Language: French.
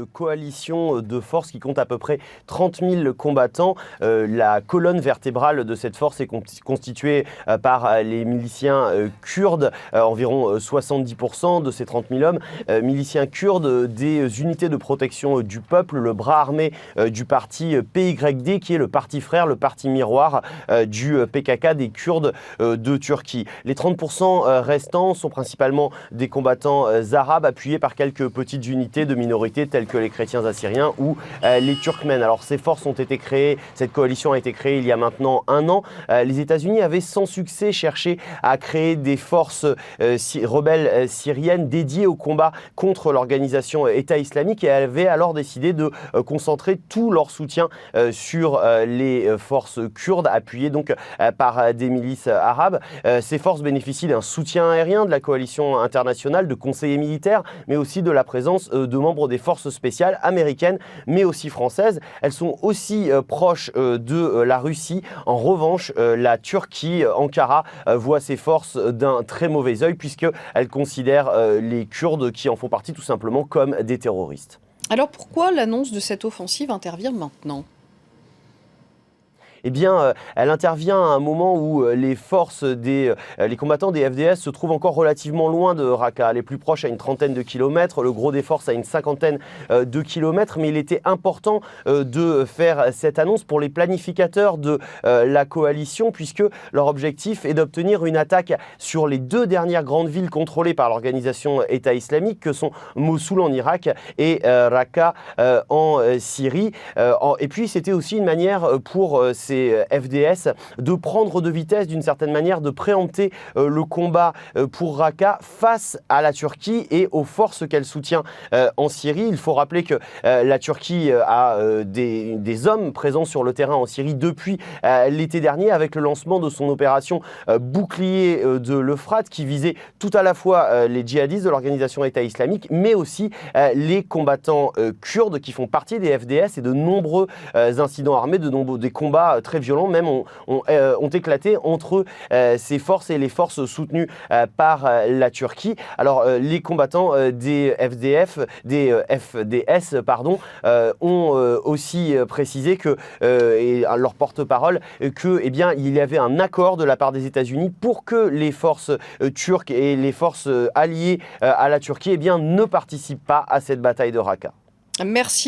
Coalition de forces qui compte à peu près 30 000 combattants. La colonne vertébrale de cette force est constituée par les miliciens kurdes, environ 70% de ces 30 000 hommes, miliciens kurdes des unités de protection du peuple, le bras armé du parti PYD, qui est le parti frère, le parti miroir du PKK des Kurdes de Turquie. Les 30% restants sont principalement des combattants arabes appuyés par quelques petites unités de minorités telles que les chrétiens assyriens ou les Turkmènes. Alors ces forces ont été créées, cette coalition a été créée il y a maintenant 1 an. Les États-Unis avaient sans succès cherché à créer des forces rebelles syriennes dédiées au combat contre l'organisation État islamique et avaient alors décidé de concentrer tout leur soutien sur les forces kurdes appuyées donc par des milices arabes. Ces forces bénéficient d'un soutien aérien de la coalition internationale, de conseillers militaires, mais aussi de la présence de membres des forces spéciales américaines, mais aussi françaises. Elles sont aussi proches de la Russie. En revanche, la Turquie, Ankara, voit ces forces d'un très mauvais œil puisqu'elle considère les Kurdes qui en font partie tout simplement comme des terroristes. Alors pourquoi l'annonce de cette offensive intervient maintenant ? Eh bien, elle intervient à un moment où les combattants des FDS se trouvent encore relativement loin de Raqqa, les plus proches à une trentaine de kilomètres, le gros des forces à une cinquantaine de kilomètres, mais il était important de faire cette annonce pour les planificateurs de la coalition, puisque leur objectif est d'obtenir une attaque sur les 2 dernières grandes villes contrôlées par l'organisation État islamique, que sont Mossoul en Irak et Raqqa en Syrie. Et puis, c'était aussi une manière pour ces FDS de prendre de vitesse d'une certaine manière, de préempter le combat pour Raqqa face à la Turquie et aux forces qu'elle soutient en Syrie. Il faut rappeler que la Turquie a des hommes présents sur le terrain en Syrie depuis l'été dernier avec le lancement de son opération bouclier de l'Euphrate qui visait tout à la fois les djihadistes de l'organisation État islamique mais aussi les combattants kurdes qui font partie des FDS et de nombreux incidents armés, des combats très violents même ont éclaté entre ces forces et les forces soutenues par la Turquie. Alors les combattants des FDS ont aussi précisé que et leur porte-parole que il y avait un accord de la part des États-Unis pour que les forces turques et les forces alliées à la Turquie ne participent pas à cette bataille de Raqqa. Merci.